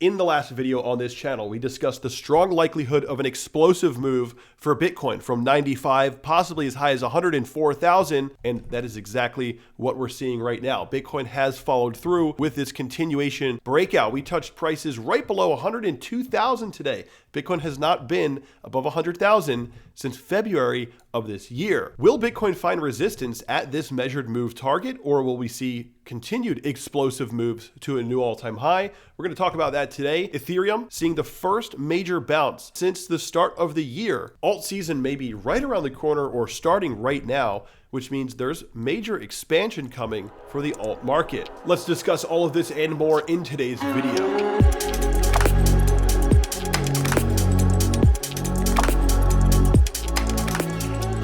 In the last video on this channel, we discussed the strong likelihood of an explosive move for Bitcoin from 95, possibly as high as 104,000, and that is exactly what we're seeing right now. Bitcoin has followed through with this continuation breakout. We touched prices right below 102,000 today. Bitcoin has not been above 100,000 since February of this year. Will Bitcoin find resistance at this measured move target, or will we see continued explosive moves to a new all-time high? We're going to talk about that today. Ethereum seeing the first major bounce since the start of the year. Alt season may be right around the corner or starting right now, which means there's major expansion coming for the alt market. Let's discuss all of this and more in today's video.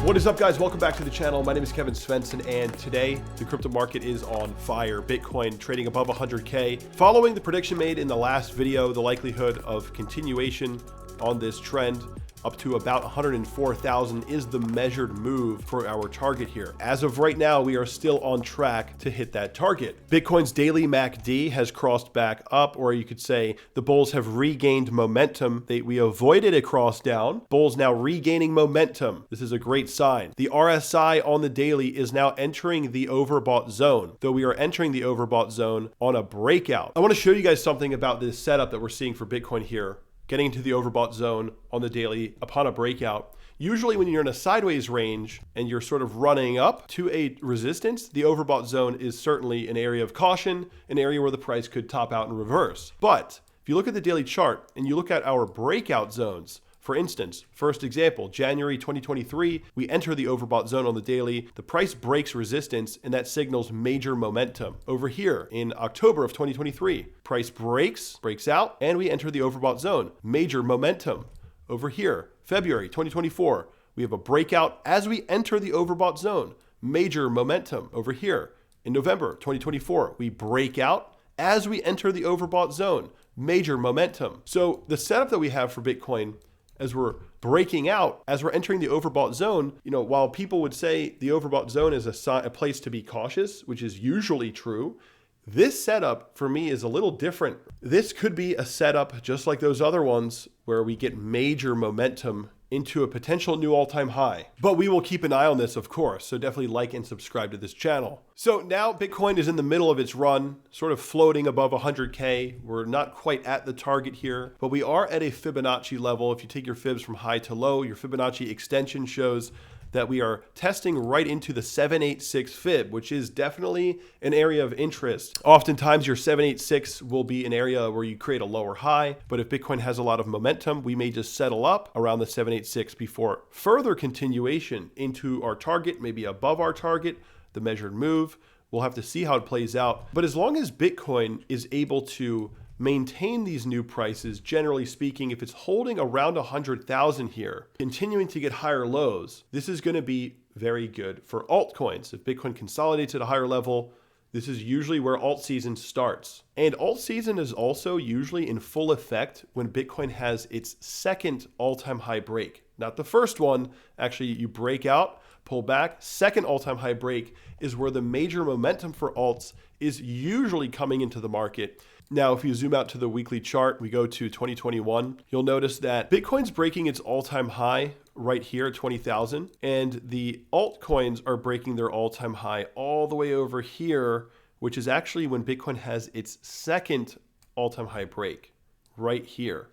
What is up, guys? Welcome back to the channel. My name is Kevin Svenson, and today the crypto market is on fire. Bitcoin trading above 100K. Following the prediction made in the last video, the likelihood of continuation on this trend up to about 104,000 is the measured move for our target here. As of right now, we are still on track to hit that target. Bitcoin's daily MACD has crossed back up, or you could say the bulls have regained momentum. We avoided a cross down. Bulls now regaining momentum. This is a great sign. The RSI on the daily is now entering the overbought zone, though we are entering the overbought zone on a breakout. I want to show you guys something about this setup that we're seeing for Bitcoin here. Getting into the overbought zone on the daily upon a breakout. Usually when you're in a sideways range and you're sort of running up to a resistance, the overbought zone is certainly an area of caution, an area where the price could top out and reverse. But if you look at the daily chart and you look at our breakout zones, for instance, first example, January 2023, we enter the overbought zone on the daily. The price breaks resistance, and that signals major momentum. Over here in October of 2023, price breaks out, and we enter the overbought zone. Major momentum. Over here, February 2024, we have a breakout as we enter the overbought zone. Major momentum. Over here in November 2024, we break out as we enter the overbought zone. Major momentum. So the setup that we have for Bitcoin as we're breaking out, as we're entering the overbought zone, while people would say the overbought zone is a place to be cautious, which is usually true, this setup for me is a little different. This could be a setup just like those other ones where we get major momentum into a potential new all-time high. But we will keep an eye on this, of course, so definitely like and subscribe to this channel. So now Bitcoin is in the middle of its run, sort of floating above 100K. We're not quite at the target here, but we are at a Fibonacci level. If you take your fibs from high to low, your Fibonacci extension shows that we are testing right into the 786 fib, which is definitely an area of interest. Oftentimes your 786 will be an area where you create a lower high, but if Bitcoin has a lot of momentum, we may just settle up around the 786 before further continuation into our target, maybe above our target, the measured move. We'll have to see how it plays out. But as long as Bitcoin is able to maintain these new prices, generally speaking, if it's holding around 100,000 here, continuing to get higher lows, this is going to be very good for altcoins. If Bitcoin consolidates at a higher level, this is usually where alt season starts. And alt season is also usually in full effect when Bitcoin has its second all-time high break. Not the first one. Actually, you break out, pull back. Second all-time high break is where the major momentum for alts is usually coming into the market. Now, if you zoom out to the weekly chart, we go to 2021, you'll notice that Bitcoin's breaking its all-time high right here at 20,000, and the altcoins are breaking their all-time high all the way over here, which is actually when Bitcoin has its second all-time high break right here.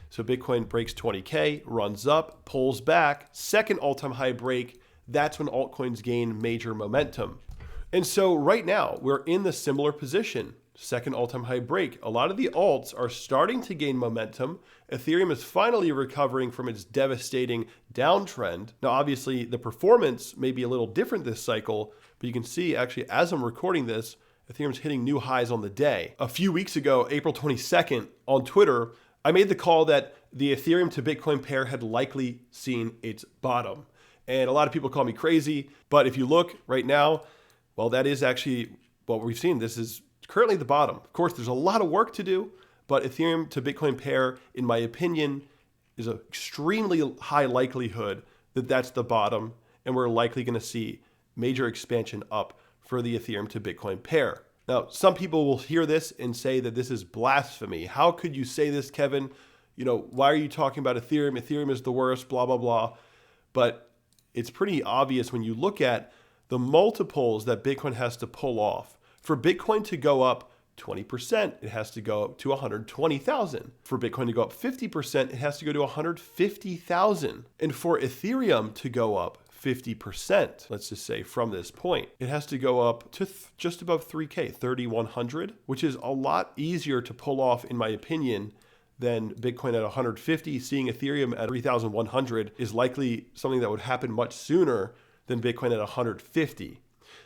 So Bitcoin breaks 20K, runs up, pulls back, second all-time high break. That's when altcoins gain major momentum. And so right now we're in the similar position. Second all-time high break. A lot of the alts are starting to gain momentum. Ethereum is finally recovering from its devastating downtrend. Now, obviously, the performance may be a little different this cycle, but you can see actually as I'm recording this, Ethereum's hitting new highs on the day. A few weeks ago, April 22nd, on Twitter, I made the call that the Ethereum to Bitcoin pair had likely seen its bottom. And a lot of people call me crazy, but if you look right now, well, that is actually what we've seen. This is currently the bottom. Of course, there's a lot of work to do, but Ethereum to Bitcoin pair, in my opinion, is an extremely high likelihood that that's the bottom, and we're likely going to see major expansion up for the Ethereum to Bitcoin pair. Now, some people will hear this and say that this is blasphemy. How could you say this, Kevin? Why are you talking about Ethereum? Ethereum is the worst, blah, blah, blah. But it's pretty obvious when you look at the multiples that Bitcoin has to pull off. For Bitcoin to go up 20%, it has to go up to 120,000. For Bitcoin to go up 50%, it has to go to 150,000. And for Ethereum to go up 50%, let's just say from this point, it has to go up to just above 3K, 3,100, which is a lot easier to pull off, in my opinion, than Bitcoin at 150. Seeing Ethereum at 3,100 is likely something that would happen much sooner than Bitcoin at 150.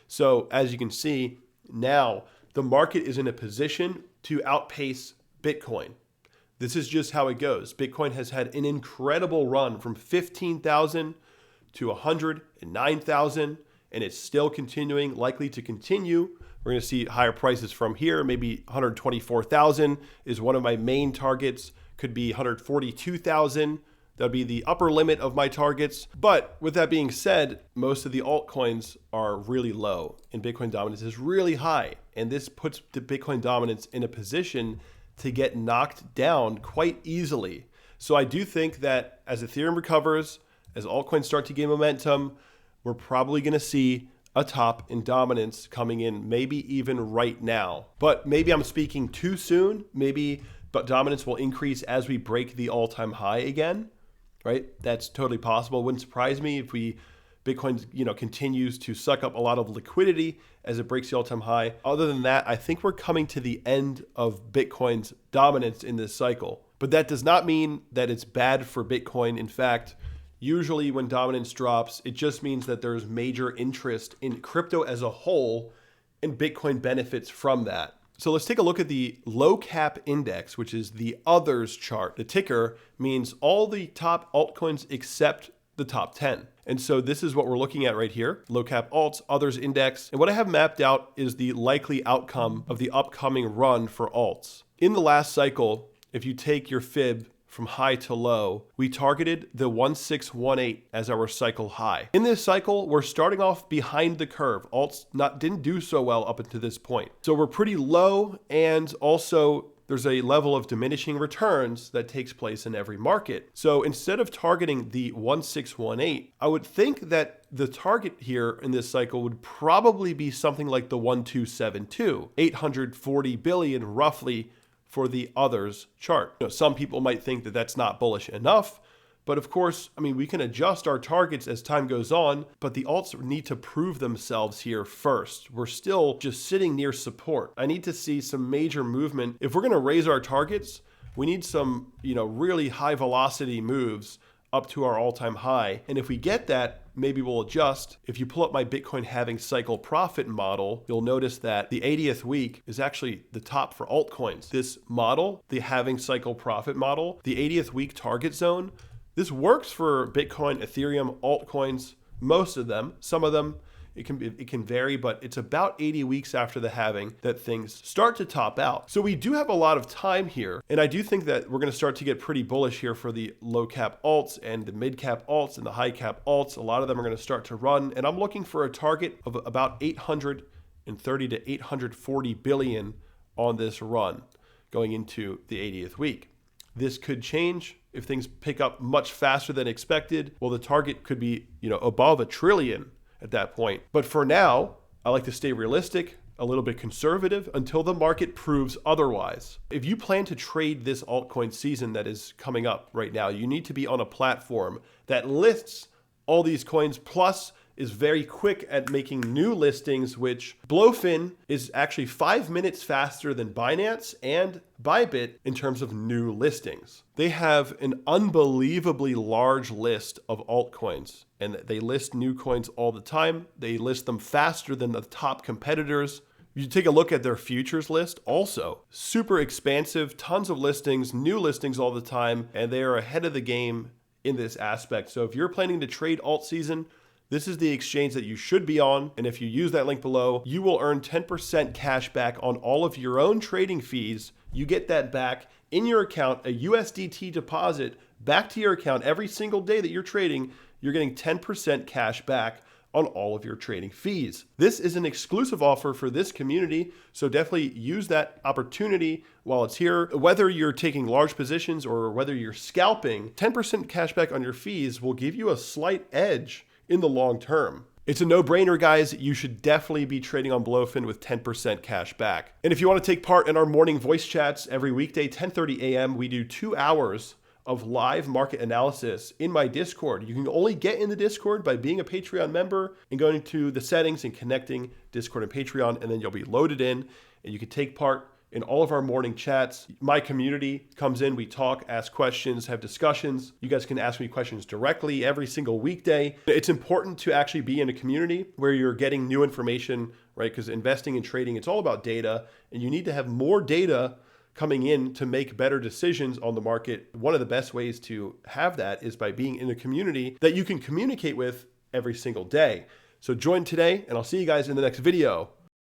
So as you can see, now the market is in a position to outpace Bitcoin. This is just how it goes. Bitcoin has had an incredible run from 15,000 to 109,000, and it's still continuing, likely to continue. We're going to see higher prices from here. Maybe 124,000 is one of my main targets. Could be 142,000. That'll be the upper limit of my targets. But with that being said, most of the altcoins are really low and Bitcoin dominance is really high. And this puts the Bitcoin dominance in a position to get knocked down quite easily. So I do think that as Ethereum recovers, as altcoins start to gain momentum, we're probably going to see a top in dominance coming in, maybe even right now. But maybe I'm speaking too soon. But dominance will increase as we break the all-time high again, right? That's totally possible. It wouldn't surprise me if Bitcoin, continues to suck up a lot of liquidity as it breaks the all-time high. Other than that, I think we're coming to the end of Bitcoin's dominance in this cycle. But that does not mean that it's bad for Bitcoin. In fact, usually when dominance drops, it just means that there's major interest in crypto as a whole, and Bitcoin benefits from that. So let's take a look at the low cap index, which is the others chart. The ticker means all the top altcoins except the top 10. And so this is what we're looking at right here, low cap alts, others index. And what I have mapped out is the likely outcome of the upcoming run for alts. In the last cycle, if you take your fib from high to low, we targeted the 1618 as our cycle high. In this cycle, we're starting off behind the curve. Alts didn't do so well up until this point. So we're pretty low, and also there's a level of diminishing returns that takes place in every market. So instead of targeting the 1618, I would think that the target here in this cycle would probably be something like the 1272, 840 billion roughly, for the others chart. Some people might think that that's not bullish enough, but of course, we can adjust our targets as time goes on, but the alts need to prove themselves here first. We're still just sitting near support. I need to see some major movement. If we're going to raise our targets, we need some, really high velocity moves up to our all-time high. And if we get that, maybe we'll adjust. If you pull up my Bitcoin halving cycle profit model, you'll notice that the 80th week is actually the top for altcoins. This model, the halving cycle profit model, the 80th week target zone, this works for Bitcoin, Ethereum, altcoins, most of them. Some of them, it can vary, but it's about 80 weeks after the halving that things start to top out. So we do have a lot of time here. And I do think that we're going to start to get pretty bullish here for the low cap alts and the mid cap alts and the high cap alts. A lot of them are going to start to run. And I'm looking for a target of about 830 to 840 billion on this run going into the 80th week. This could change if things pick up much faster than expected. Well, the target could be, above $1 trillion at that point. But for now, I like to stay realistic, a little bit conservative until the market proves otherwise. If you plan to trade this altcoin season that is coming up right now, you need to be on a platform that lists all these coins, plus is very quick at making new listings, which Blowfin is actually 5 minutes faster than Binance and Bybit in terms of new listings. They have an unbelievably large list of altcoins, and they list new coins all the time. They list them faster than the top competitors. You take a look at their futures list, also super expansive, tons of listings, new listings all the time, and they are ahead of the game in this aspect. So if you're planning to trade alt season, this is the exchange that you should be on. And if you use that link below, you will earn 10% cash back on all of your own trading fees. You get that back in your account, a USDT deposit back to your account every single day that you're trading. You're getting 10% cash back on all of your trading fees. This is an exclusive offer for this community, so definitely use that opportunity while it's here. Whether you're taking large positions or whether you're scalping, 10% cashback on your fees will give you a slight edge in the long term. It's a no-brainer, guys. You should definitely be trading on Blowfin with 10% cash back. And if you want to take part in our morning voice chats every weekday, 10:30 a.m., we do 2 hours of live market analysis in my Discord. You can only get in the Discord by being a Patreon member and going to the settings and connecting Discord and Patreon, and then you'll be loaded in and you can take part in all of our morning chats. My community comes in, we talk, ask questions, have discussions. You guys can ask me questions directly every single weekday. It's important to actually be in a community where you're getting new information, right? Because investing and trading, it's all about data, and you need to have more data coming in to make better decisions on the market. One of the best ways to have that is by being in a community that you can communicate with every single day. So join today, and I'll see you guys in the next video.